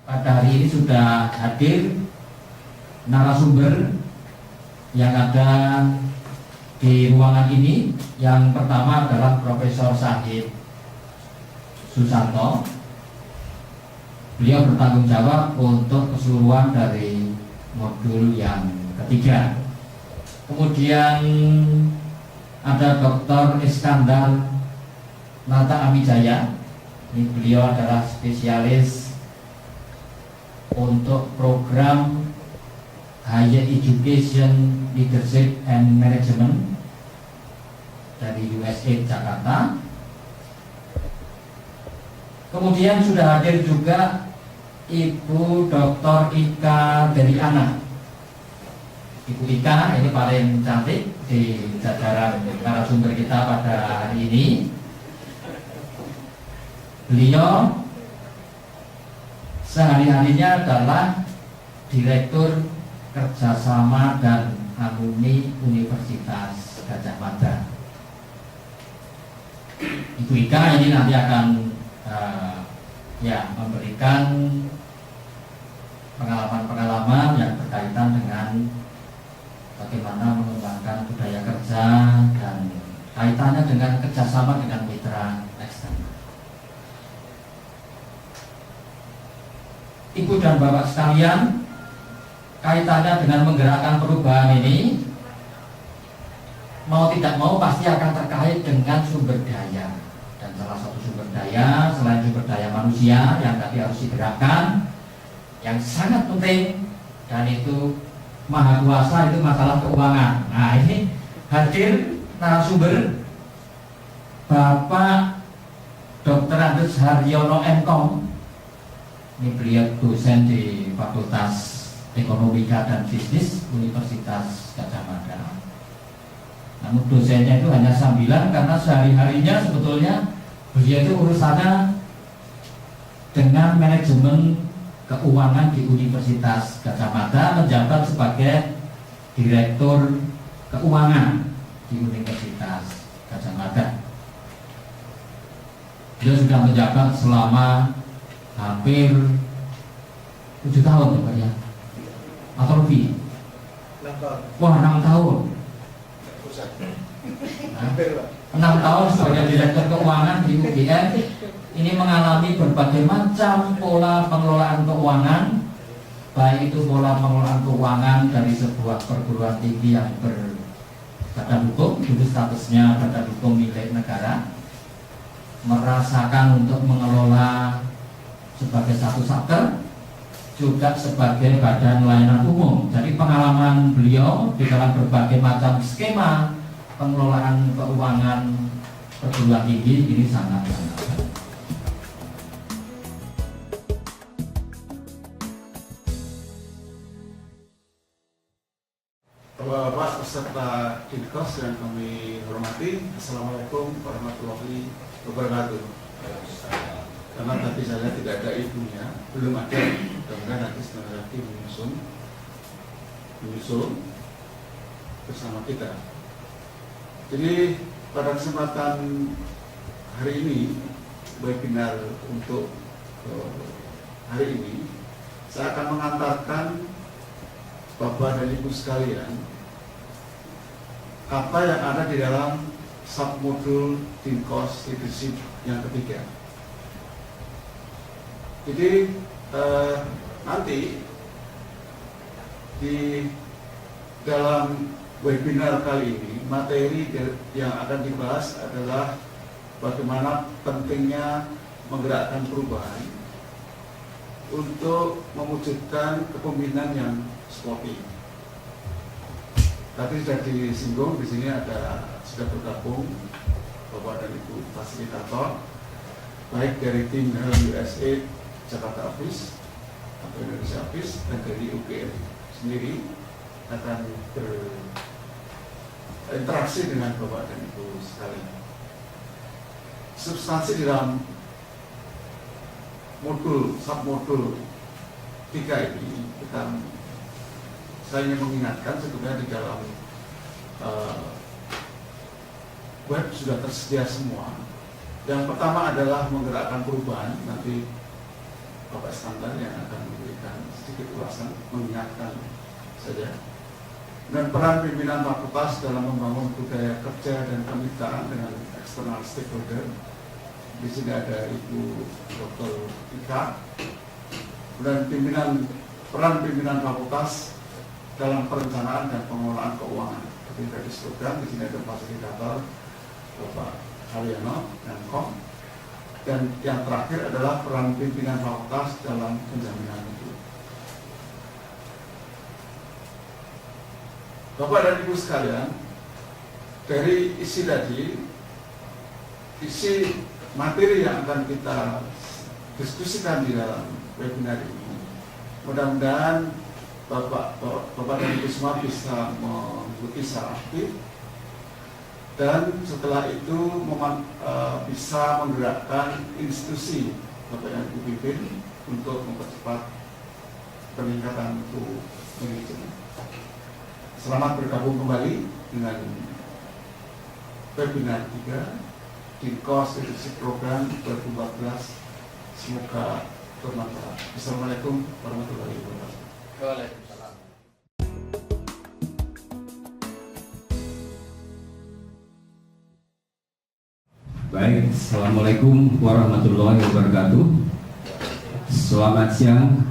Pada hari ini sudah hadir narasumber yang ada di ruangan ini. Yang pertama adalah Profesor Syahid Susanto. Beliau bertanggung jawab untuk keseluruhan dari modul yang ketiga. Kemudian ada Dr. Iskandar Nata Amijaya. Ini beliau adalah spesialis untuk program Higher Education Leadership and Management dari USAID Jakarta. Kemudian sudah hadir juga Ibu Dr. Ika Deriana. Ibu Ika ini paling cantik di jajaran narasumber kita pada hari ini. Beliau sehari-harinya adalah Direktur Kerjasama dan Alumni Universitas Gadjah Mada. Ibu Ika ini nanti akan memberikan pengalaman-pengalaman yang berkaitan dengan bagaimana mengembangkan budaya kerja dan kaitannya dengan kerjasama dengan mitra eksternal. Ibu dan Bapak sekalian, kaitannya dengan menggerakkan perubahan ini mau tidak mau pasti akan terkait dengan sumber daya. Dan salah satu sumber daya selain sumber daya manusia yang tadi harus digerakkan, yang sangat penting dan itu maha kuasa, itu masalah keuangan. Nah, ini hadir narasumber Bapak Dr. Andreas Haryono MKom. Ini beliau dosen di Fakultas Ekonomika dan Bisnis Universitas Gadjah Mada. Namun dosennya itu hanya sambilan karena sehari-harinya sebetulnya beliau itu urusannya dengan manajemen keuangan di Universitas Gadjah Mada, menjabat sebagai Direktur Keuangan di Universitas Gadjah Mada. Beliau sudah menjabat selama hampir 7 tahun ya Pak ya? Atau lebih? 6 tahun. Wah, 6 tahun. Hampir Pak. 6 tahun sebagai Direktur Keuangan di UGM. Ini mengalami berbagai macam pola pengelolaan keuangan, baik itu pola pengelolaan keuangan dari sebuah perguruan tinggi yang berbadan hukum, dulu statusnya badan hukum milik negara, merasakan untuk mengelola sebagai satu satker, juga sebagai badan layanan umum. Jadi pengalaman beliau di dalam berbagai macam skema pengelolaan keuangan perguruan tinggi ini sangat baik. Bapak peserta Dinkos yang kami hormati, Assalamualaikum warahmatullahi wabarakatuh. Karena tadi saya tidak ada ibunya, belum ada, mudah-mudahan nanti sebentar lagi menyusul bersama kita. Jadi pada kesempatan hari ini, webinar untuk hari ini, saya akan mengantarkan Bapak dan Ibu sekalian apa yang ada di dalam submodul Dinkos Leadership yang ketiga. Jadi nanti di dalam webinar kali ini materi yang akan dibahas adalah bagaimana pentingnya menggerakkan perubahan untuk mewujudkan kepemimpinan yang sporty. Tadi sudah disinggung, di sini sudah bergabung Bapak dan Ibu fasilitator, baik dari tim USA Jakarta Office atau Indonesia Office dan dari UGM sendiri akan berinteraksi dengan Bapak dan Ibu sekalian. Substansi di dalam submodul 3 ini saya ingin mengingatkan sebetulnya di dalam web sudah tersedia semua. Yang pertama adalah menggerakkan perubahan, nanti Bapak Iskandar yang akan memberikan sedikit ulasan, mengingatkan saja. Dan peran pimpinan fakultas dalam membangun budaya kerja dan kemitraan dengan eksternal stakeholder. Di sini ada Ibu Dr. Ika. Dan peran pimpinan fakultas dalam perencanaan dan pengelolaan keuangan. Seperti tadi disebutkan, di sini ada fasilitator Bapak Haryono dan Kom. Dan yang terakhir adalah peran pimpinan fakultas dalam penjaminan itu. Bapak dan Ibu sekalian, dari isi tadi, isi materi yang akan kita diskusikan di dalam webinar ini, mudah-mudahan Bapak dan Ibu semua bisa mengikuti secara aktif, dan setelah itu bisa menggerakkan institusi Bapak dan Ibu pimpin untuk mempercepat peningkatan mutu manajemen. Selamat bergabung kembali dengan webinar 3 Dinkos Leadership Program 2014. Semoga bermanfaat. Assalamualaikum warahmatullahi wabarakatuh. Waalaikumsalam. Baik, Assalamualaikum warahmatullahi wabarakatuh. Selamat siang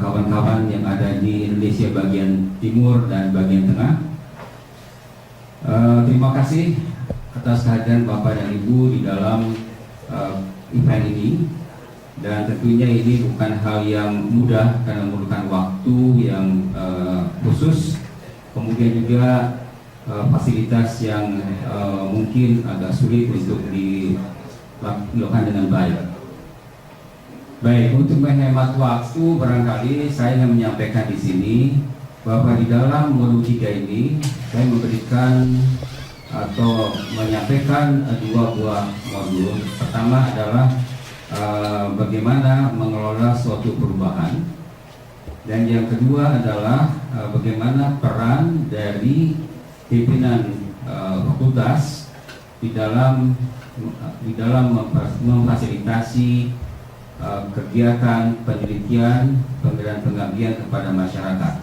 kawan-kawan yang ada di Indonesia bagian timur dan bagian tengah. Terima kasih atas kehadiran Bapak dan Ibu di dalam event ini. Dan tentunya ini bukan hal yang mudah karena memerlukan waktu yang khusus, kemudian juga fasilitas yang mungkin agak sulit untuk dilakukan dengan baik. Baik, untuk menghemat waktu, barangkali saya ingin menyampaikan di sini bahwa di dalam modul 3 ini saya memberikan atau menyampaikan 2 buah modul. Pertama adalah bagaimana mengelola suatu perubahan, dan yang kedua adalah bagaimana peran dari pimpinan fakultas di dalam memfasilitasi kegiatan penelitian, pengabdian kepada masyarakat.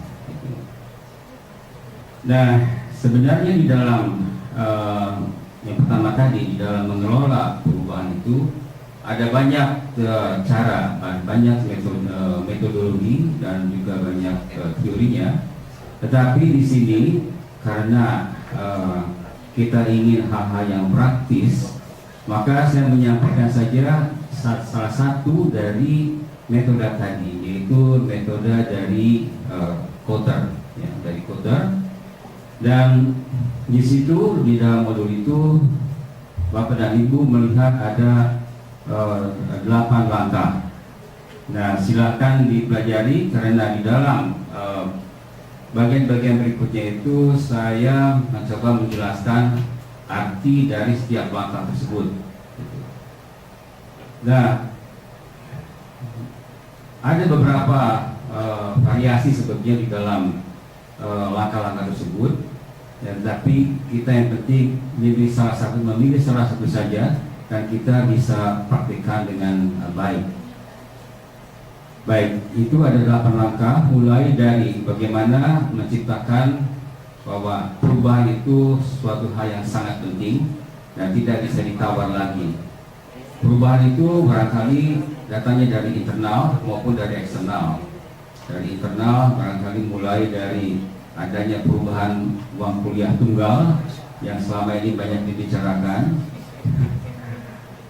Nah, sebenarnya di dalam yang pertama tadi, di dalam mengelola perubahan itu ada banyak cara, banyak metodologi dan juga banyak teorinya. Tetapi di sini karena kita ingin hal-hal yang praktis, maka saya menyampaikan saja salah satu dari metode tadi, yaitu metode dari Kotter, ya, dari Kotter. Dan di situ di dalam modul itu Bapak dan Ibu melihat ada 8 langkah. Nah, silakan dipelajari karena di dalam bagian-bagian berikutnya itu saya mencoba menjelaskan arti dari setiap langkah tersebut. Nah, ada beberapa variasi sebetulnya di dalam langkah-langkah tersebut, tapi kita yang penting memilih salah satu saja, dan kita bisa praktikkan dengan baik. Baik, itu ada 8 langkah, mulai dari bagaimana menciptakan bahwa perubahan itu suatu hal yang sangat penting dan tidak bisa ditawar lagi. Perubahan itu barangkali datangnya dari internal maupun dari eksternal. Dari internal barangkali mulai dari adanya perubahan uang kuliah tunggal yang selama ini banyak dibicarakan.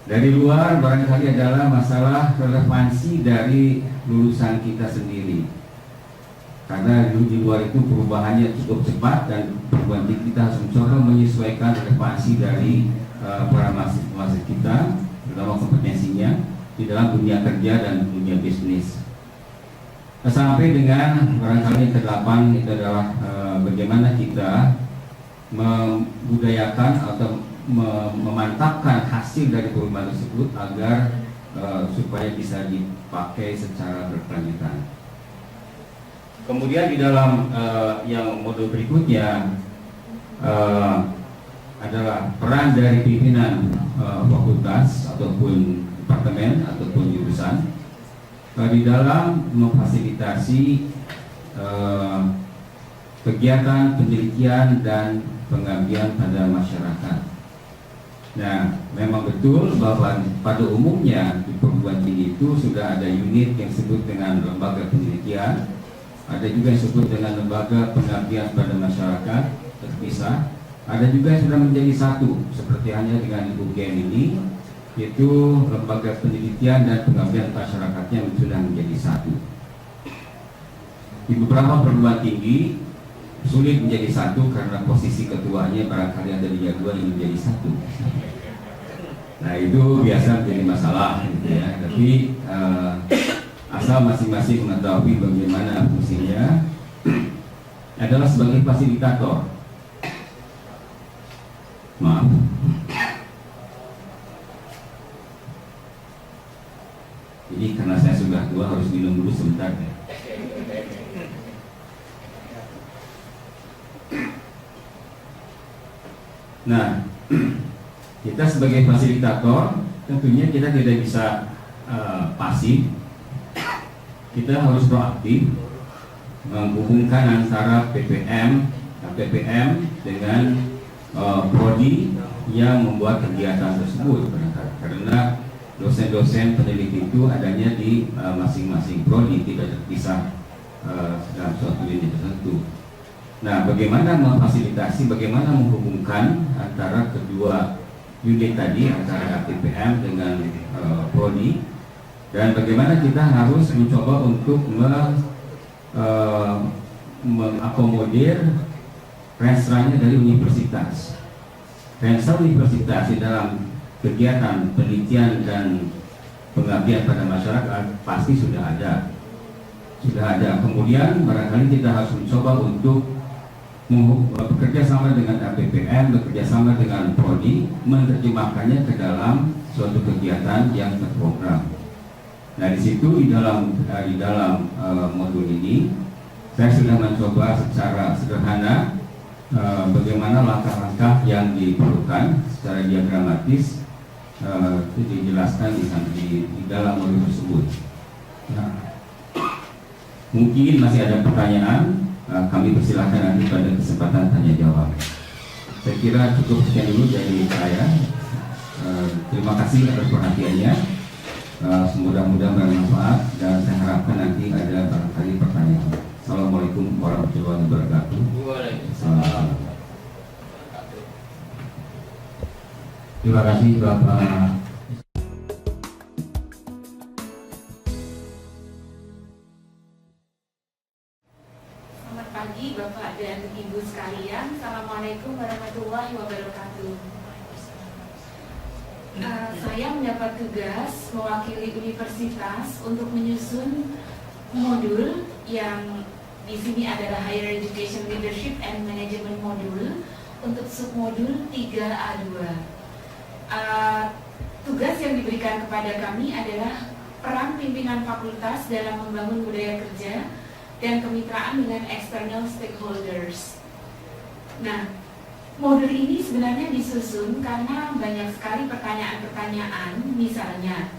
Dari luar barangkali adalah masalah relevansi dari lulusan kita sendiri. karena di luar itu perubahannya cukup cepat dan perubahan kita harus mencoba menyesuaikan relevansi dari para mahasiswa kita, terutama kompetensinya di dalam dunia kerja dan dunia bisnis. Sampai dengan barangkali yang ke-8 itu adalah bagaimana kita membudayakan atau memantapkan hasil dari perubahan tersebut agar supaya bisa dipakai secara berkelanjutan. Kemudian di dalam yang modul berikutnya adalah peran dari pimpinan fakultas ataupun departemen ataupun jurusan di dalam memfasilitasi kegiatan penelitian dan pengabdian pada masyarakat. Nah, memang betul bahwa pada umumnya di perguruan tinggi itu sudah ada unit yang disebut dengan lembaga penelitian, ada juga yang disebut dengan lembaga pengabdian pada masyarakat terpisah, ada juga yang sudah menjadi satu, seperti hanya dengan UGM ini, yaitu lembaga penelitian dan pengabdian masyarakatnya sudah menjadi satu. Di beberapa perguruan tinggi sulit menjadi satu karena posisi ketuanya barangkali ada 3 yang menjadi satu. Nah, itu biasa menjadi masalah gitu ya. Tapi asal masing-masing mengetahui bagaimana fungsinya adalah sebagai fasilitator. Maaf. Jadi karena saya sudah tua harus minum dulu sebentar ya. Nah, kita sebagai fasilitator tentunya kita tidak bisa pasif. Kita harus proaktif menghubungkan antara PPM dengan prodi yang membuat kegiatan tersebut, karena dosen-dosen peneliti itu adanya di masing-masing prodi, tidak terpisah dalam suatu unit tertentu. Nah, bagaimana memfasilitasi, bagaimana menghubungkan antara kedua unit tadi, antara PPM dengan prodi, dan bagaimana kita harus mencoba untuk mengakomodir rensranya dari universitas. Rensra universitas di dalam kegiatan penelitian dan pengabdian pada masyarakat pasti sudah ada. Kemudian barangkali kita harus mencoba untuk bekerja sama dengan APPM, bekerja sama dengan prodi, menerjemahkannya ke dalam suatu kegiatan yang terprogram. Nah, di situ di dalam modul ini saya sudah mencoba secara sederhana bagaimana langkah-langkah yang diperlukan secara diagramatis, itu dijelaskan di dalam modul tersebut. Nah, mungkin masih ada pertanyaan. Kami persilahkan nanti pada kesempatan tanya jawab. Saya kira cukup sekian dulu dari saya. Terima kasih atas perhatiannya. Mudah-mudahan bermanfaat dan saya harapkan nanti ada barangkali pertanyaan. Assalamualaikum warahmatullahi wabarakatuh. Waalaikumsalam. Terima kasih Bapak. Pagi Bapak dan Ibu sekalian, Assalamualaikum warahmatullahi wabarakatuh. Saya mendapat tugas mewakili universitas untuk menyusun modul yang di sini adalah Higher Education Leadership and Management Module untuk submodul 3A2. Tugas yang diberikan kepada kami adalah peran pimpinan fakultas dalam membangun budaya kerja dan kemitraan dengan external stakeholders. Nah, modul ini sebenarnya disusun karena banyak sekali pertanyaan-pertanyaan, misalnya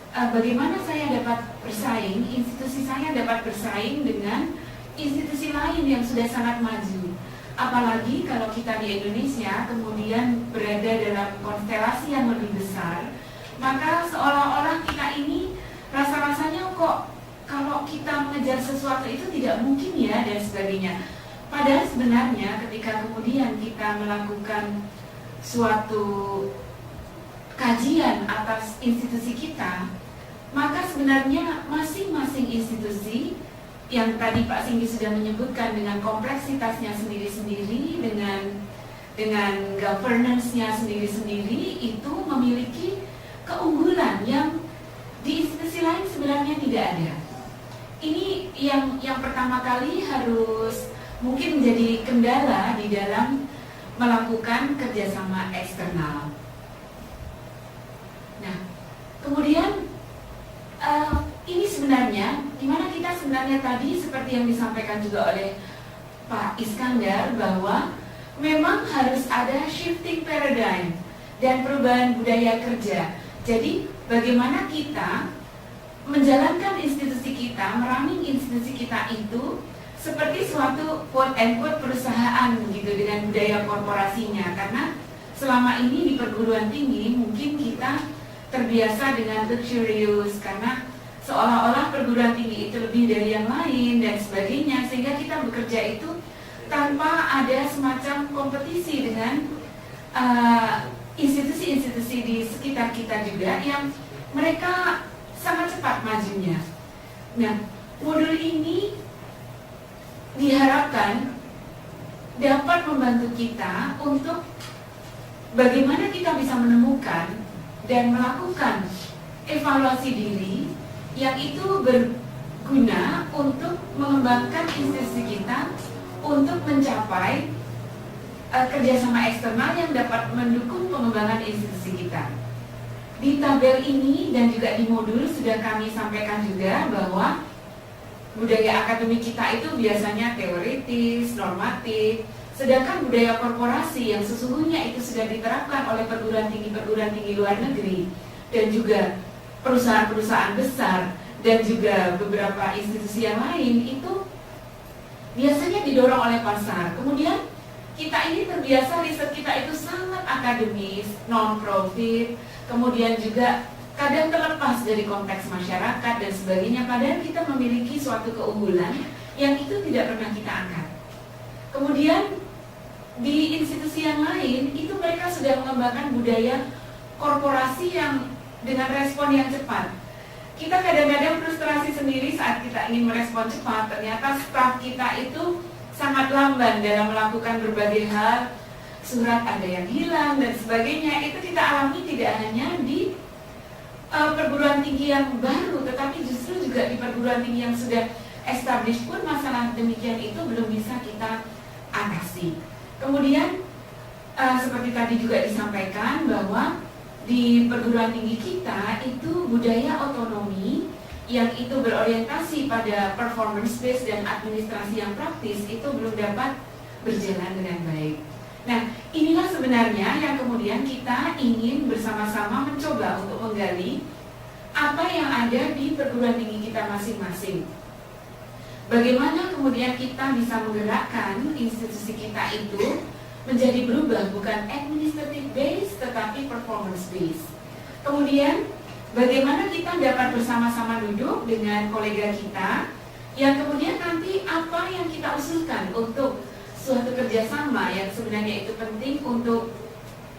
bagaimana saya dapat bersaing, institusi saya dapat bersaing dengan institusi lain yang sudah sangat maju. Apalagi kalau kita di Indonesia kemudian berada dalam konstelasi yang lebih besar, maka seolah-olah kita ini rasa-rasanya kok kalau kita mengejar sesuatu itu tidak mungkin ya, dan sebagainya. Padahal sebenarnya ketika kemudian kita melakukan suatu kajian atas institusi kita, maka sebenarnya masing-masing institusi yang tadi Pak Singgi sudah menyebutkan dengan kompleksitasnya sendiri-sendiri, dengan governance-nya sendiri-sendiri, itu memiliki keunggulan yang di institusi lain sebenarnya tidak ada. Ini yang pertama kali harus mungkin menjadi kendala di dalam melakukan kerjasama eksternal. Nah, kemudian ini sebenarnya, dimana kita sebenarnya tadi seperti yang disampaikan juga oleh Pak Iskandar, bahwa memang harus ada shifting paradigm dan perubahan budaya kerja. Jadi bagaimana kita menjalankan institusi kita, meramming institusi kita itu seperti suatu quote-unquote perusahaan begitu dengan budaya korporasinya. Karena selama ini di perguruan tinggi mungkin kita terbiasa dengan luxurious, karena seolah-olah perguruan tinggi itu lebih dari yang lain dan sebagainya, sehingga kita bekerja itu tanpa ada semacam kompetisi dengan institusi-institusi di sekitar kita juga yang mereka sangat cepat majunya. Nah, modul ini diharapkan dapat membantu kita untuk bagaimana kita bisa menemukan dan melakukan evaluasi diri yang itu berguna untuk mengembangkan institusi kita untuk mencapai kerjasama eksternal yang dapat mendukung pengembangan institusi kita. Di tabel ini dan juga di modul sudah kami sampaikan juga bahwa budaya akademik kita itu biasanya teoritis, normatif, sedangkan budaya korporasi yang sesungguhnya itu sudah diterapkan oleh perguruan tinggi luar negeri dan juga perusahaan-perusahaan besar dan juga beberapa institusi yang lain itu biasanya didorong oleh pasar. Kemudian kita ini terbiasa riset kita itu sangat akademis, non-profit, kemudian juga kadang terlepas dari konteks masyarakat dan sebagainya, padahal kita memiliki suatu keunggulan yang itu tidak pernah kita angkat. Kemudian di institusi yang lain itu mereka sudah mengembangkan budaya korporasi yang dengan respon yang cepat. Kita kadang-kadang frustrasi sendiri saat kita ingin merespon cepat, ternyata staf kita itu sangat lamban dalam melakukan berbagai hal, surat ada yang hilang dan sebagainya. Itu kita alami tidak hanya di perguruan tinggi yang baru, tetapi justru juga di perguruan tinggi yang sudah established pun masalah demikian itu belum bisa kita atasi. Kemudian seperti tadi juga disampaikan bahwa di perguruan tinggi kita itu budaya otonomi yang itu berorientasi pada performance based dan administrasi yang praktis itu belum dapat berjalan dengan baik. Nah, inilah sebenarnya yang kemudian kita ingin bersama-sama mencoba untuk menggali apa yang ada di perguruan tinggi kita masing-masing. Bagaimana kemudian kita bisa menggerakkan institusi kita itu menjadi berubah bukan administrative based tetapi performance based. Kemudian bagaimana kita dapat bersama-sama duduk dengan kolega kita yang kemudian nanti apa yang kita usulkan untuk suatu kerjasama yang sebenarnya itu penting untuk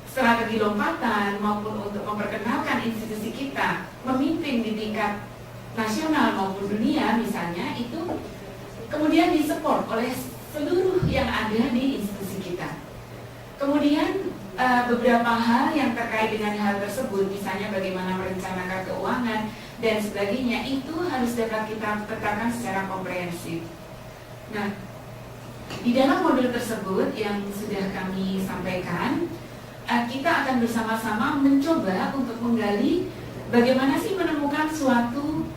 strategi lompatan maupun untuk memperkenalkan institusi kita memimpin di tingkat nasional maupun dunia misalnya, itu kemudian disupport oleh seluruh yang ada di institusi kita. Kemudian beberapa hal yang terkait dengan hal tersebut, misalnya bagaimana merencanakan keuangan dan sebagainya, itu harus dapat kita petakan secara komprehensif. Nah, di dalam modul tersebut yang sudah kami sampaikan, kita akan bersama-sama mencoba untuk menggali bagaimana sih menemukan suatu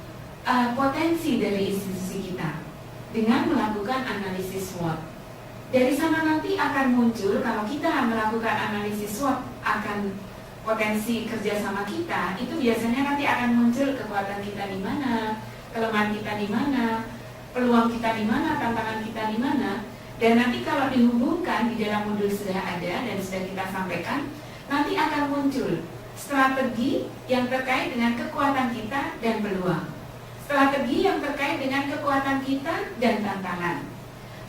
potensi dari institusi kita dengan melakukan analisis SWOT. Dari sana nanti akan muncul, kalau kita melakukan analisis SWOT akan potensi kerjasama kita, itu biasanya nanti akan muncul kekuatan kita di mana, kelemahan kita di mana, peluang kita di mana, tantangan kita di mana. Dan nanti kalau dihubungkan di dalam modul sudah ada dan sudah kita sampaikan, nanti akan muncul strategi yang terkait dengan kekuatan kita dan peluang, strategi yang terkait dengan kekuatan kita dan tantangan,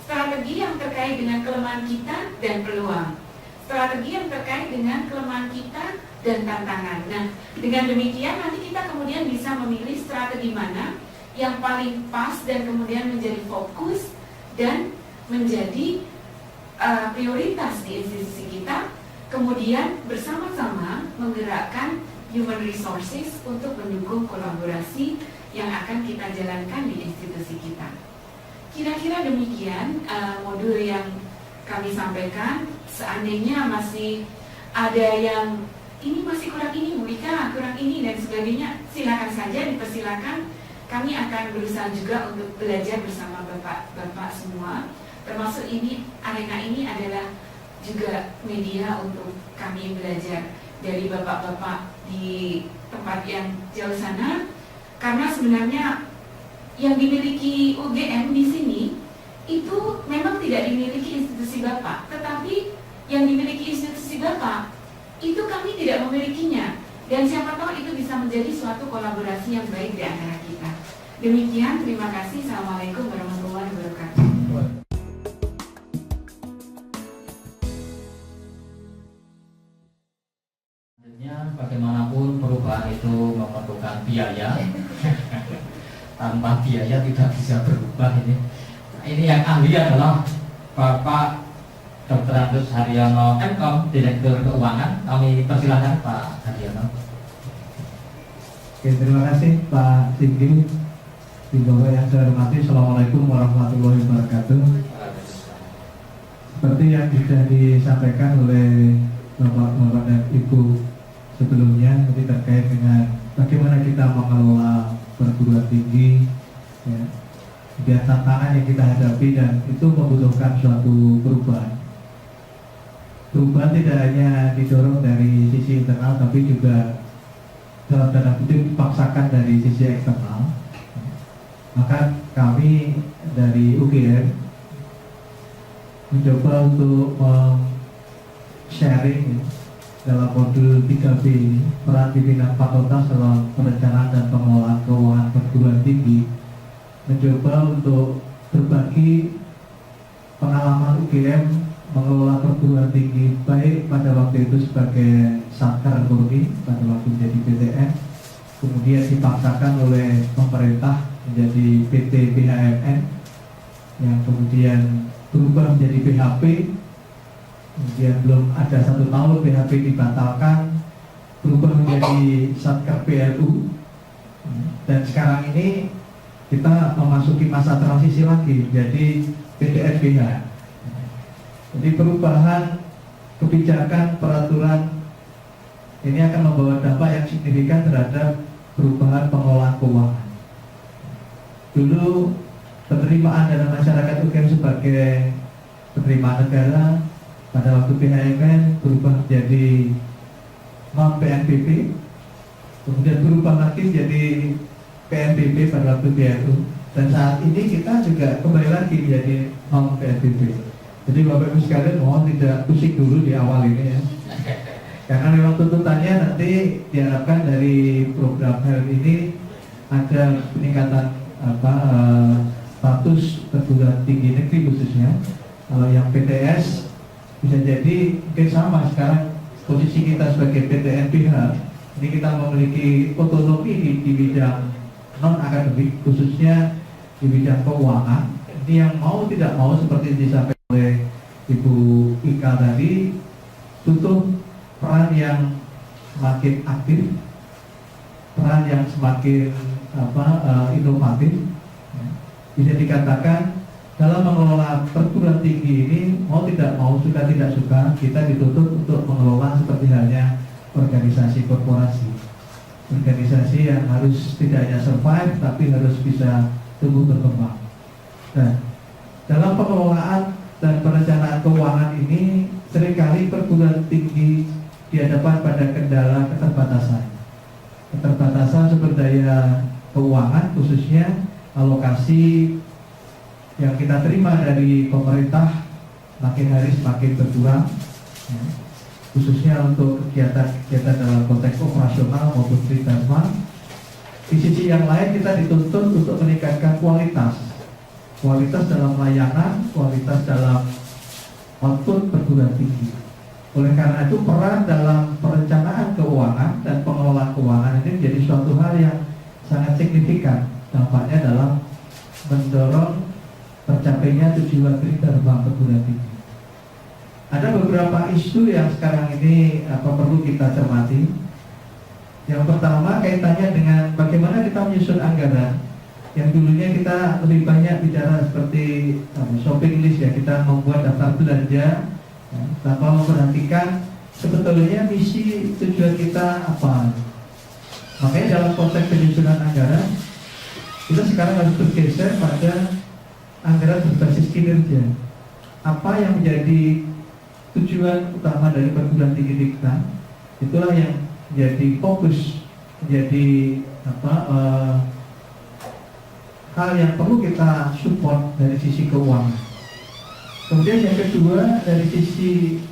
strategi yang terkait dengan kelemahan kita dan peluang, strategi yang terkait dengan kelemahan kita dan tantangan. Nah, dengan demikian nanti kita kemudian bisa memilih strategi mana yang paling pas dan kemudian menjadi fokus dan menjadi prioritas di institusi kita, kemudian bersama-sama menggerakkan human resources untuk mendukung kolaborasi yang akan kita jalankan di institusi kita. Kira-kira demikian modul yang kami sampaikan. Seandainya masih ada yang ini masih kurang ini, Bu Ika, kurang ini dan sebagainya, silakan saja, dipersilakan. Kami akan berusaha juga untuk belajar bersama Bapak-Bapak semua. Termasuk ini, arena ini adalah juga media untuk kami belajar dari Bapak-Bapak di tempat yang jauh sana. Karena sebenarnya yang dimiliki UGM di sini itu memang tidak dimiliki institusi Bapak, tetapi yang dimiliki institusi Bapak itu kami tidak memilikinya, dan siapa tahu itu bisa menjadi suatu kolaborasi yang baik di antara kita. Demikian, terima kasih. Assalamualaikum warahmatullahi wabarakatuh. Bagaimanapun perubahan itu memerlukan biaya. Tanpa biaya tidak bisa berubah ini. Ini yang ahli adalah Bapak Dr. Agus Haryono MKom, Direktur Keuangan. Kami persilahkan Pak Haryono. Oke, terima kasih Pak Singgi. Di bawah yang saya hormati, Assalamualaikum warahmatullahi wabarakatuh. Seperti yang sudah disampaikan oleh Bapak dan Ibu sebelumnya, jadi terkait dengan bagaimana kita mengelola perguruan tinggi, ya, dan tantangan yang kita hadapi, dan itu membutuhkan suatu perubahan. Perubahan tidak hanya didorong dari sisi internal, tapi juga dalam tanda kutip dipaksakan dari sisi eksternal. Maka kami dari UGM mencoba untuk sharing dalam modul 3B ini, peran pimpinan fakultas dalam perencanaan dan pengelolaan keuangan perguruan tinggi, mencoba untuk berbagi pengalaman UGM mengelola perguruan tinggi, baik pada waktu itu sebagai Satker Ekonomi pada waktu menjadi PTN, kemudian dipaksakan oleh pemerintah menjadi PT BHMN, yang kemudian berubah menjadi BHP. Kemudian belum ada 1 tahun BHP dibatalkan, berubah menjadi Satker PLU, dan sekarang ini kita memasuki masa transisi lagi menjadi PTNBH. Jadi perubahan kebijakan peraturan ini akan membawa dampak yang signifikan terhadap perubahan pengelolaan keuangan. Dulu penerimaan dana masyarakat UGM sebagai penerimaan negara pada waktu BHMN berubah menjadi non-PNBP, kemudian berubah lagi menjadi PNBP pada waktu BRU, dan saat ini kita juga kembali lagi menjadi non-PNBP. Jadi Bapak Ibu sekalian mohon tidak pusing dulu di awal ini ya, karena memang tuntutannya nanti diharapkan dari program HELM ini ada peningkatan status perguruan tinggi negeri khususnya. Kalau yang PTS bisa jadi mungkin sama, sekarang posisi kita sebagai PTNBH ini kita memiliki otonomi di bidang non akademik, khususnya di bidang keuangan. Ini yang mau tidak mau seperti disampaikan oleh Ibu Ika tadi, butuh peran yang semakin aktif, peran yang semakin inovatif. Bisa dikatakan dalam mengelola perguruan tinggi ini, mau tidak mau, suka tidak suka, kita dituntut untuk mengelola seperti halnya organisasi korporasi. Organisasi yang harus tidak hanya survive, tapi harus bisa tumbuh berkembang. Dan dalam pengelolaan dan perencanaan keuangan ini, seringkali perguruan tinggi dihadapkan pada kendala keterbatasan. Keterbatasan sumber daya keuangan, khususnya alokasi yang kita terima dari pemerintah makin hari semakin berkurang, ya, khususnya untuk kegiatan-kegiatan dalam konteks operasional maupun tridharma. Di sisi yang lain kita dituntut untuk meningkatkan kualitas dalam layanan, kualitas dalam output perguruan tinggi. Oleh karena itu peran dalam perencanaan keuangan dan pengelolaan keuangan ini menjadi suatu hal yang sangat signifikan dampaknya dalam mendorong tercapainya tujuan terbang perguruan tinggi. Ada beberapa isu yang sekarang ini perlu kita cermati. Yang pertama kaitannya dengan bagaimana kita menyusun anggaran. Yang dulunya kita lebih banyak bicara seperti shopping list ya, kita membuat daftar belanja tanpa memperhatikan sebetulnya misi tujuan kita apa. Makanya dalam konteks penyusunan anggaran kita sekarang harus bergeser pada anggaran berbasis kinerja. Apa yang menjadi tujuan utama dari perguruan tinggi kita, itulah yang menjadi fokus, menjadi hal yang perlu kita support dari sisi keuangan. Kemudian yang kedua dari sisi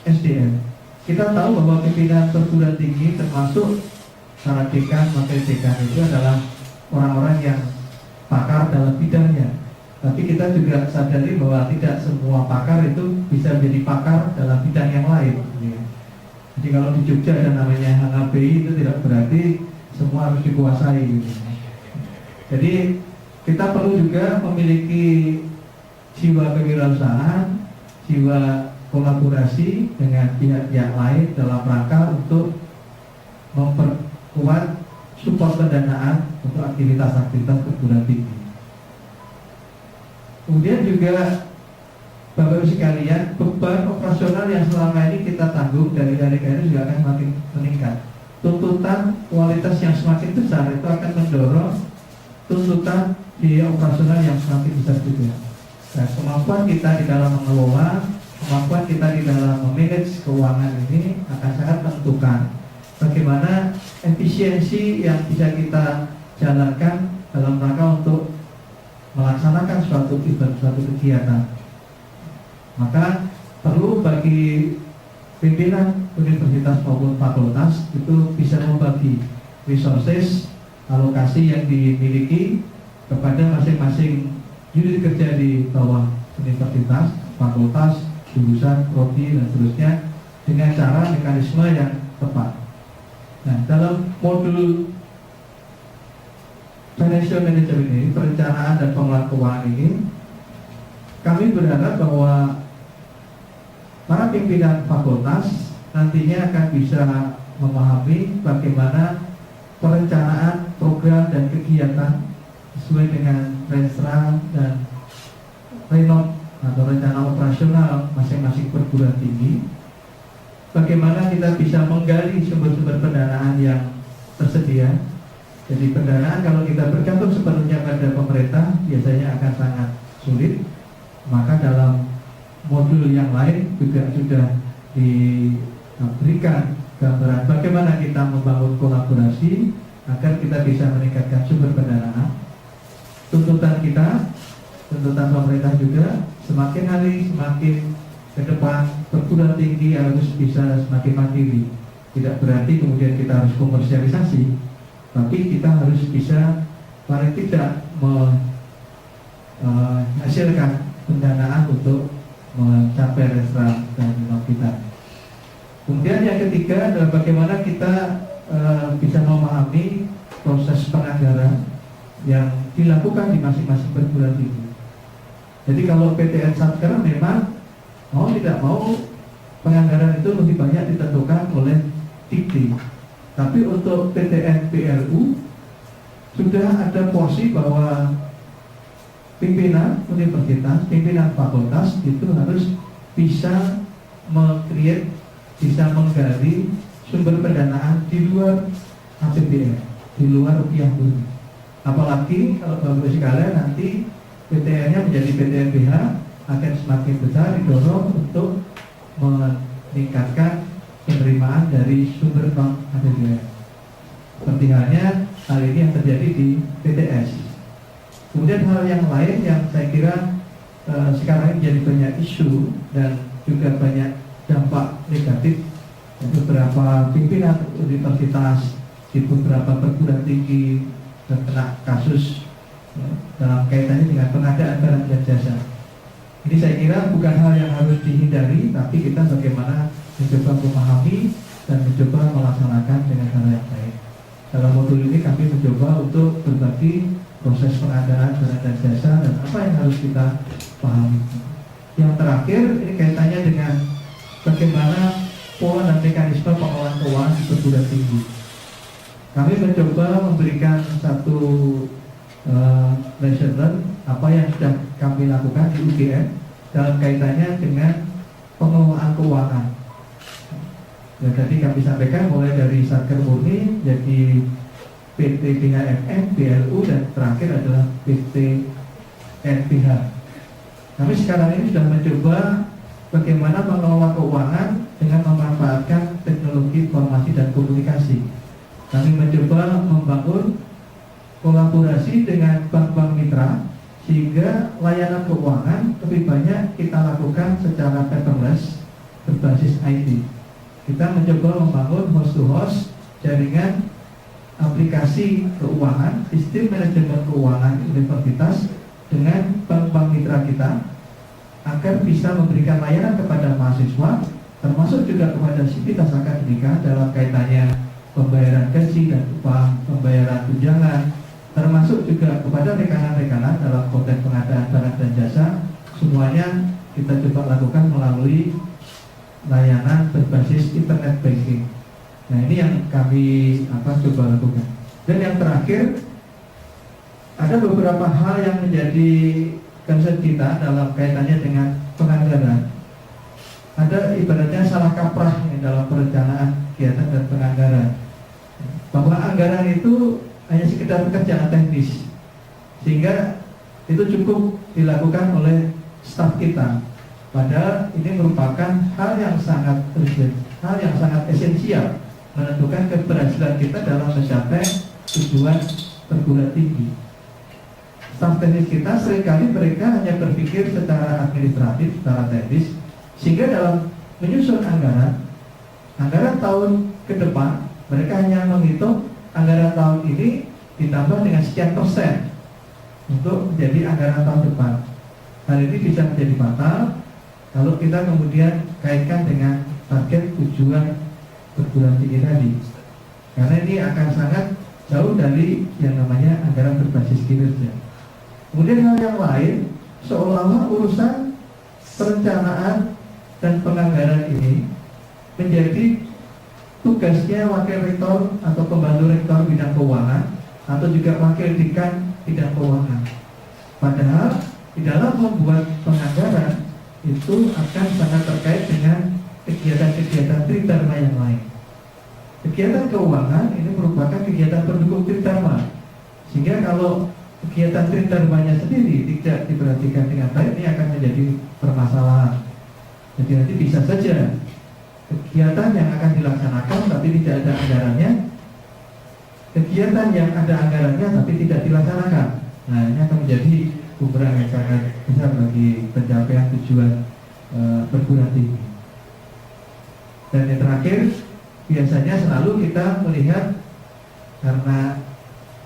SDM, kita tahu bahwa pimpinan perguruan tinggi termasuk para dekan, wakil dekan itu adalah orang-orang yang pakar dalam bidangnya. Tapi kita juga sadari bahwa tidak semua pakar itu bisa menjadi pakar dalam bidang yang lain. Jadi kalau di Jogja ada namanya HKBI itu tidak berarti semua harus dikuasai. Jadi kita perlu juga memiliki jiwa kewirausahaan, jiwa kolaborasi dengan pihak-pihak lain dalam rangka untuk memperkuat support pendanaan untuk aktivitas-aktivitas perguruan tinggi. Kemudian juga Bapak Ibu sekalian, beban operasional yang selama ini kita tanggung dari daerah juga akan semakin meningkat. Tuntutan kualitas yang semakin besar itu akan mendorong tuntutan biaya operasional yang semakin besar juga. Nah, kemampuan kita di dalam mengelola, kemampuan kita di dalam memanage keuangan ini akan sangat menentukan bagaimana efisiensi yang bisa kita jalankan dalam rangka untuk melaksanakan suatu event, suatu kegiatan. Maka perlu bagi pimpinan universitas maupun fakultas itu bisa membagi resources, alokasi yang dimiliki kepada masing-masing unit kerja di bawah universitas, fakultas, jurusan, prodi, dan seterusnya dengan cara mekanisme yang tepat. Nah, dalam modul financial management ini, perencanaan dan pengelolaan keuangan ini, kami berharap bahwa para pimpinan fakultas nantinya akan bisa memahami bagaimana perencanaan program dan kegiatan sesuai dengan renstra dan renov atau rencana operasional masing-masing perguruan tinggi. Bagaimana kita bisa menggali sumber-sumber pendanaan yang tersedia. Jadi pendanaan kalau kita bergantung sepenuhnya pada pemerintah biasanya akan sangat sulit. Maka dalam modul yang lain juga sudah diberikan gambaran bagaimana kita membangun kolaborasi agar kita bisa meningkatkan sumber pendanaan. Tuntutan kita, tuntutan pemerintah juga semakin hari semakin ke depan perguruan tinggi harus bisa semakin mandiri. Tidak berarti kemudian kita harus komersialisasi, tapi kita harus bisa paling tidak menghasilkan pendanaan untuk mencapai renstra dan renov kita. Kemudian yang ketiga adalah bagaimana kita bisa memahami proses penganggaran yang dilakukan di masing-masing perguruan tinggi. Jadi kalau PTN sekarang memang mau tidak mau penganggaran itu lebih banyak ditentukan oleh Dikti. Tapi untuk PTN PLU sudah ada porsi bahwa pimpinan universitas, pimpinan fakultas itu harus bisa meng-create, bisa menggali sumber pendanaan di luar APBN, di luar rupiah murni. Apalagi kalau Bapak sekalian nanti PTN-nya menjadi PTN BH akan semakin besar didorong untuk meningkatkan penerimaan dari sumber non APBN. Seperti halnya hal ini yang terjadi di PTS. Kemudian hal yang lain yang saya kira sekarang ini jadi banyak isu dan juga banyak dampak negatif. Beberapa pimpinan universitas di beberapa perguruan tinggi terkena kasus dalam kaitannya dengan pengadaan barang dan jasa. Ini saya kira bukan hal yang harus dihindari, tapi kita bagaimana mencoba memahami dan mencoba melaksanakan dengan cara yang baik. Dalam modul ini kami mencoba untuk berbagi proses pengadaan barang dan jasa dan apa yang harus kita pahami. Yang terakhir ini kaitannya dengan bagaimana pola dan mekanisme pengelolaan keuangan di perguruan tinggi. Kami mencoba memberikan satu lesson learn apa yang sudah kami lakukan di UGM dalam kaitannya dengan pengelolaan keuangan. Dan tadi kami sampaikan mulai dari Satker Murni, jadi PT BHMN, BLU, dan terakhir adalah PT NPH. Kami sekarang ini sudah mencoba bagaimana mengelola keuangan dengan memanfaatkan teknologi informasi dan komunikasi. Kami mencoba membangun kolaborasi dengan bank-bank mitra sehingga layanan keuangan lebih banyak kita lakukan secara paperless berbasis IT. Kita mencoba membangun host-to-host jaringan aplikasi keuangan, sistem manajemen keuangan universitas dengan bank-bank mitra kita agar bisa memberikan layanan kepada mahasiswa, termasuk juga kepada sivitas akademika dalam kaitannya pembayaran gaji dan upah, pembayaran tunjangan, termasuk juga kepada rekanan-rekanan dalam konteks pengadaan barang dan jasa. Semuanya kita coba lakukan melalui layanan berbasis internet banking. Nah, ini yang kami coba lakukan. Dan yang terakhir, ada beberapa hal yang menjadi concern kita dalam kaitannya dengan penganggaran. Ada ibaratnya salah kaprah dalam perencanaan kegiatan dan penganggaran, bahwa anggaran itu hanya sekedar pekerjaan teknis, sehingga itu cukup dilakukan oleh staf kita. Padahal ini merupakan hal yang sangat urgent, hal yang sangat esensial menentukan keberhasilan kita dalam mencapai tujuan perguruan tinggi. Staf teknis kita seringkali mereka hanya berpikir secara administratif, secara teknis, sehingga dalam menyusun anggaran tahun ke depan mereka hanya menghitung anggaran tahun ini ditambah dengan sekian persen untuk menjadi anggaran tahun depan. Hal ini bisa menjadi fatal kalau kita kemudian kaitkan dengan target tujuan perguruan tinggi tadi, karena ini akan sangat jauh dari yang namanya anggaran berbasis kinerja. Kemudian hal yang lain, seolah-olah urusan perencanaan dan penganggaran ini menjadi tugasnya wakil rektor atau pembantu rektor bidang keuangan atau juga wakil dekan bidang keuangan. Padahal di dalam membuat penganggaran itu akan sangat terkait dengan kegiatan-kegiatan tridharma yang lain. Kegiatan keuangan ini merupakan kegiatan pendukung tridharma, sehingga kalau kegiatan tridharmanya sendiri tidak diperhatikan dengan baik, ini akan menjadi permasalahan. Jadi nanti bisa saja kegiatan yang akan dilaksanakan tapi tidak ada anggarannya, kegiatan yang ada anggarannya tapi tidak dilaksanakan. Nah, ini akan menjadi bumerang yang sangat besar bagi pencapaian tujuan perguruan tinggi. Dan yang terakhir, biasanya selalu kita melihat karena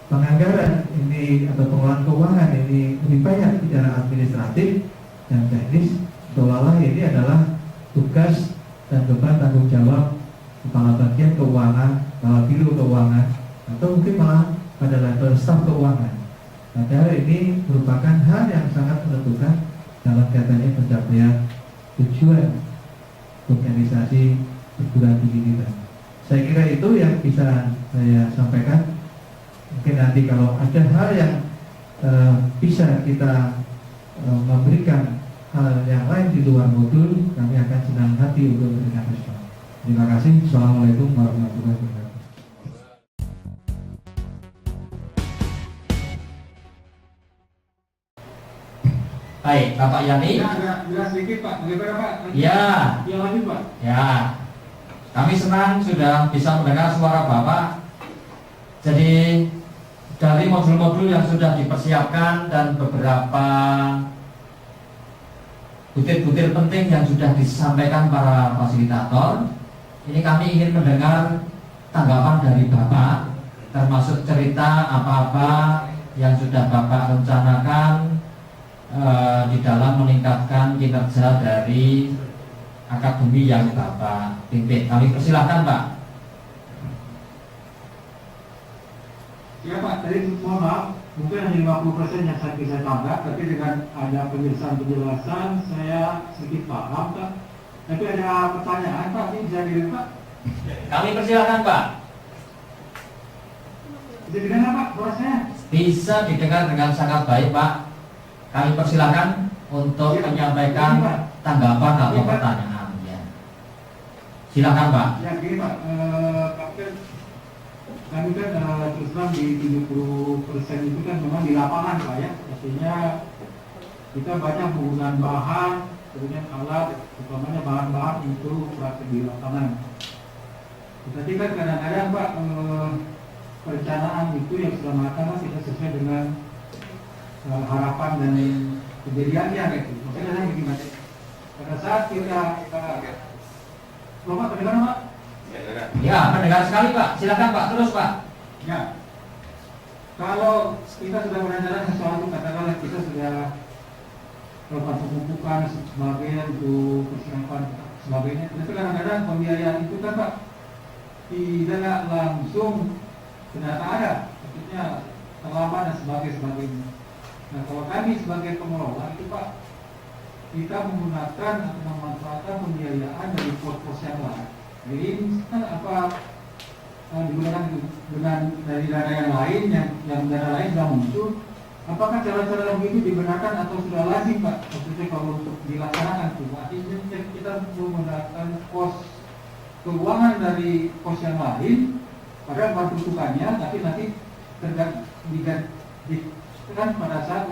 penganggaran ini atau pengelolaan keuangan ini lebih banyak bicara administratif dan teknis, seolah-olah ini adalah tugas dan beban tanggung jawab kepala bagian keuangan, kepala biro keuangan, atau mungkin malah pada level staf keuangan. Padahal ini merupakan hal yang sangat menentukan dalam kaitannya pencapaian tujuan organisasi perguruan tinggi kita. Saya kira itu yang bisa saya sampaikan. Mungkin nanti kalau ada hal yang bisa kita memberikan hal yang lain di luar modul, kami akan senang hati untuk memberikan respon. Terima kasih. Assalamualaikum warahmatullahi wabarakatuh. Baik, Bapak Yani. Ya, agak jelas sedikit Pak. Bagaimana Pak? Ya. Yang lanjut Pak. Ya. Kami senang sudah bisa mendengar suara Bapak. Jadi dari modul-modul yang sudah dipersiapkan dan beberapa butir-butir penting yang sudah disampaikan para fasilitator, ini kami ingin mendengar tanggapan dari Bapak, termasuk cerita apa-apa yang sudah Bapak rencanakan di dalam meningkatkan kinerja dari akademi yang Bapak pimpin. Kami persilahkan Pak. Ya Pak, tadi mohon maaf, mungkin hanya 50% yang saya tambah, tapi dengan ada penjelasan saya sedikit paham Pak. Tapi ada pertanyaan Pak, ini bisa dilihat Pak? Kami persilakan Pak. Bisa didengar Pak, suaranya? Bisa didengar dengan sangat baik Pak. Kami persilakan untuk menyampaikan tanggapan atau pertanyaan. Ya. Silakan Pak. Ya gini Pak, kami kan terus terang di 70% itu kan memang di lapangan Pak ya. Artinya kita banyak menggunakan bahan, kemudian alat, utamanya bahan-bahan untuk praktik di lapangan. Tetapi kan kadang-kadang Pak, perencanaan itu yang sudah matang tidak sesuai dengan harapan dan kejadiannya gitu. Maksudnya saya begini, pada saat kita Pak, terdengar Pak? Ya, mendengar sekali Pak. Silakan Pak, terus Pak. Ya. Kalau kita sudah merencanakan sesuatu, katakanlah kita sudah melakukan pemupukan sebagian untuk persiapan sebagainya. Tapi kadang-kadang pembiayaan itu kan Pak tidak langsung ternyata ada, maksudnya terlambat dan sebagainya. Nah kalau kami sebagai pengelola itu Pak, kita menggunakan atau memanfaatkan pembiayaan dari pos-pos yang lain. Jadi kan apa digunakan dengan dari dana yang lain, yang dana lain sudah muncul. Apakah cara-cara begitu dibenarkan atau sudah lazim Pak? Maksudnya kalau untuk dilaksanakan itu, artinya kita menggunakan pos keuangan dari pos yang lain, padahal peruntukannya, tapi nanti diganti kan pada saat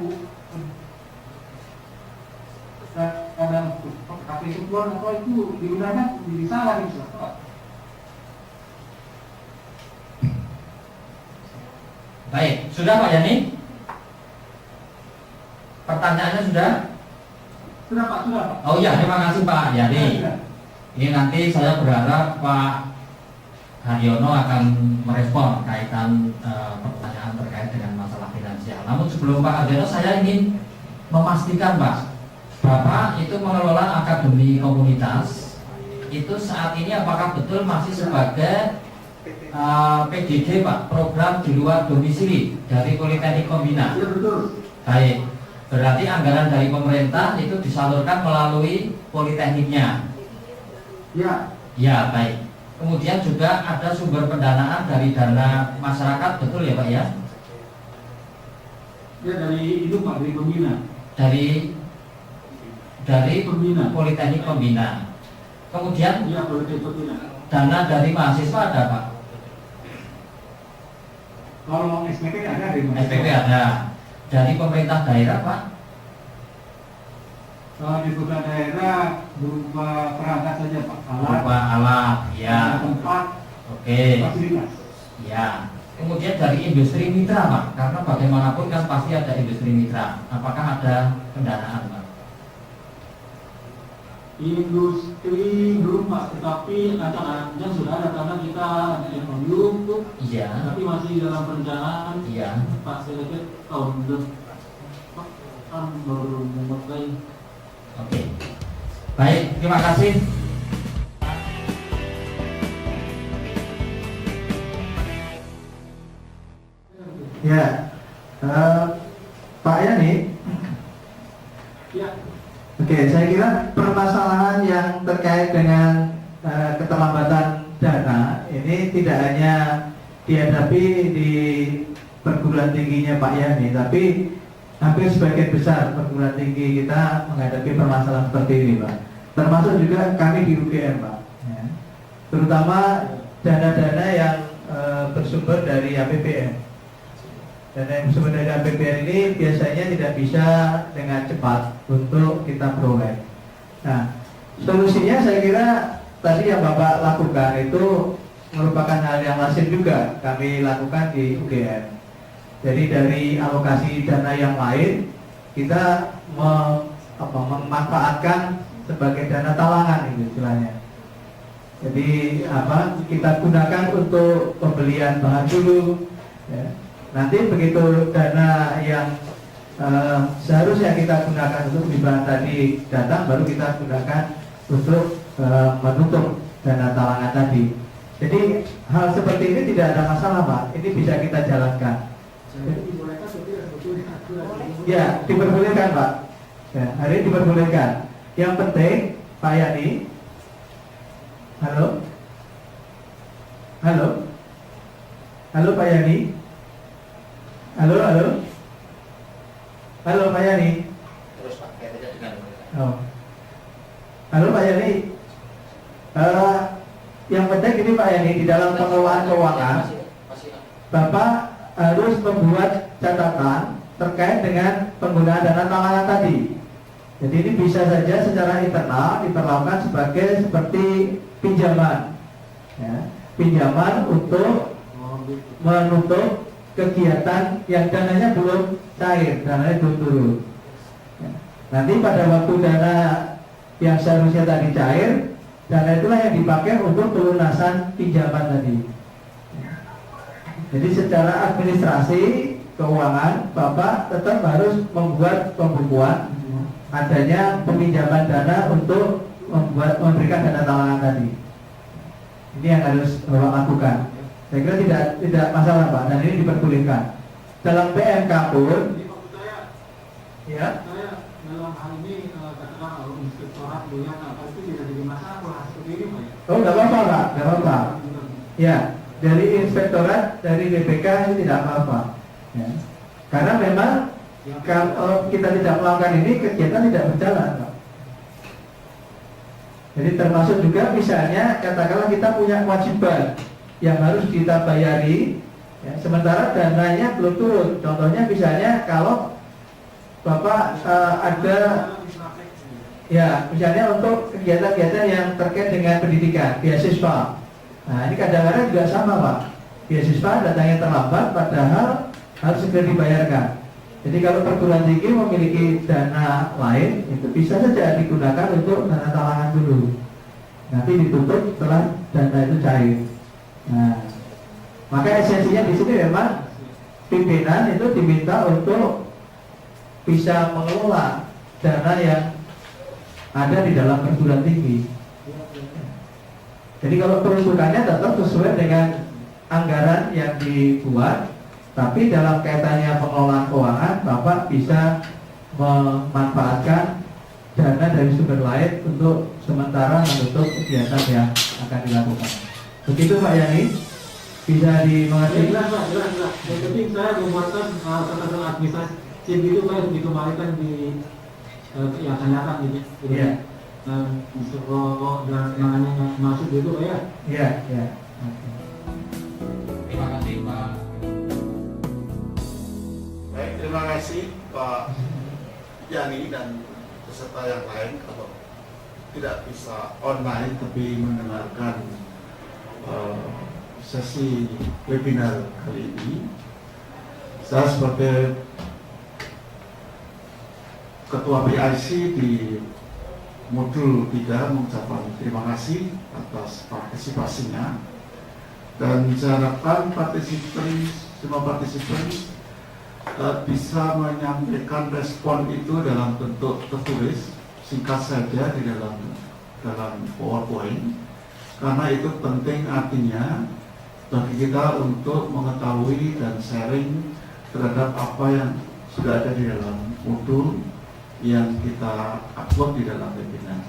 ada pakai kebutuhan apa itu digunakan jadi salah gitu Pak. Baik, sudah Pak Yani? Pertanyaannya sudah? Sudah Pak. Oh iya, terima kasih Pak Yani. Ini nanti saya berharap Pak Haryono akan merespon kaitan pertanyaan terkait dengan masalah finansial. Namun sebelum Pak Haryono, saya ingin memastikan Pak, Bapak itu mengelola akademi komunitas. Itu saat ini apakah betul masih sebagai PDD Pak, program di luar domisili dari Politeknik Kombina? Ya betul. Baik, berarti anggaran dari pemerintah itu disalurkan melalui politekniknya. Ya. Ya, baik. Kemudian juga ada sumber pendanaan dari dana masyarakat, betul ya Pak ya? Ya dari itu Pak, dari pembina. Dari pembina. Politeknik Kombina. Kemudian Ya, Politeknik Kombina. dana dari mahasiswa ada Pak? Kalau SPP ada dari mana? SPP ada. Dari pemerintah daerah Pak? Kalau di beberapa daerah berupa perangkat saja Pak, Berupa alat, ya. tempat, Oke. fasilitas. Ya. Kemudian dari industri mitra Pak, karena bagaimanapun kan pasti ada industri mitra. Apakah ada pendanaan Pak? Industri belum Pak, tetapi rancangannya sudah ada karena kita MOU, Iya. tapi masih dalam perencanaan. Iya. Pak, saya lihat tahun depan kan baru memulai. Oke. Baik, terima kasih. Ya, Pak Yani. Ya. Oke, saya kira permasalahan yang terkait dengan keterlambatan dana ini tidak hanya dihadapi di perguruan tingginya Pak Yani, tapi hampir sebagian besar perguruan tinggi kita menghadapi permasalahan seperti ini Pak. Termasuk juga kami di UGM Pak. Ya. Terutama dana-dana yang bersumber dari APBN. Dana yang bersumber dari APBN ini biasanya tidak bisa dengan cepat untuk kita peroleh. Nah, solusinya saya kira tadi yang Bapak lakukan itu merupakan hal yang lazim juga kami lakukan di UGM. Jadi dari alokasi dana yang lain kita memanfaatkan sebagai dana talangan itu istilahnya. Jadi kita gunakan untuk pembelian bahan dulu. Ya. Nanti begitu dana yang seharusnya kita gunakan untuk beli bahan tadi datang, baru kita gunakan untuk menutup dana talangan tadi. Jadi hal seperti ini tidak ada masalah Pak, ini bisa kita jalankan. Ya, diperbolehkan Pak. Ya, hari ini diperbolehkan. Yang penting Pak Yani, halo, halo, halo Pak Yani, halo, halo, halo Pak Yani. Terus Pak, saya tidak dengar. Oh. Halo Pak Yani. Yang penting ini Pak Yani, di dalam pengelolaan keuangan Bapak harus membuat catatan terkait dengan penggunaan dana talangan tadi. Jadi ini bisa saja secara internal diperlakukan seperti pinjaman, ya, pinjaman untuk menutup kegiatan yang dananya belum cair, dananya belum turun. Ya. Nanti pada waktu dana yang seharusnya tadi cair, dana itulah yang dipakai untuk pelunasan pinjaman tadi. Jadi secara administrasi keuangan Bapak tetap harus membuat pembukuan adanya peminjaman dana untuk memberikan dana talangan tadi. Ini yang harus Bapak lakukan. Saya kira tidak masalah Pak, dan ini diperbolehkan. Dalam PMK pun, ya. Saya dalam hal ini katakan kalau inspektorat punya apa itu tidak jadi masalah seperti ini Pak ya? Oh nggak apa-apa Pak, nggak apa-apa. Ya, dari inspektorat, dari BPK itu tidak apa-apa. Ya. Karena memang kalau kita tidak melakukan ini, kegiatan tidak berjalan Pak. Jadi termasuk juga misalnya katakanlah kita punya kewajiban yang harus kita bayari, ya, sementara dananya belum turun. Contohnya misalnya kalau Bapak ada, ya misalnya untuk kegiatan-kegiatan yang terkait dengan pendidikan, beasiswa. Nah ini kadang-kadang juga sama Pak, beasiswa datangnya terlambat padahal harus segera dibayarkan. Jadi kalau perguruan tinggi memiliki dana lain, itu bisa saja digunakan untuk dana talangan dulu. Nanti ditutup setelah dana itu cair. Nah, maka esensinya di sini memang pimpinan itu diminta untuk bisa mengelola dana yang ada di dalam perguruan tinggi. Jadi kalau peruntukannya tetap sesuai dengan anggaran yang dibuat, tapi dalam kaitannya pengelolaan keuangan, Bapak bisa memanfaatkan dana dari sumber lain untuk sementara menutup kegiatan yang akan dilakukan. Begitu Pak Yani, bisa dimengerti? Jelas Pak, jelas. Yang penting saya membuatkan catatan administrasi itu Pak, dikembalikan di yang akan datang gitu. Iya. Kalau dan namanya masuk itu Pak ya? Iya, iya. Terima kasih Pak. Baik, terima kasih Pak Yani dan peserta yang lain. Kalau tidak bisa online tapi mendengarkan sesi webinar kali ini, saya sebagai Ketua PIC di modul 3 mengucapkan terima kasih atas partisipasinya, dan saya harapkan semua partisipan bisa menyampaikan respon itu dalam bentuk tertulis singkat saja di dalam PowerPoint, karena itu penting artinya bagi kita untuk mengetahui dan sharing terhadap apa yang sudah ada di dalam modul yang kita upload di dalam webinar.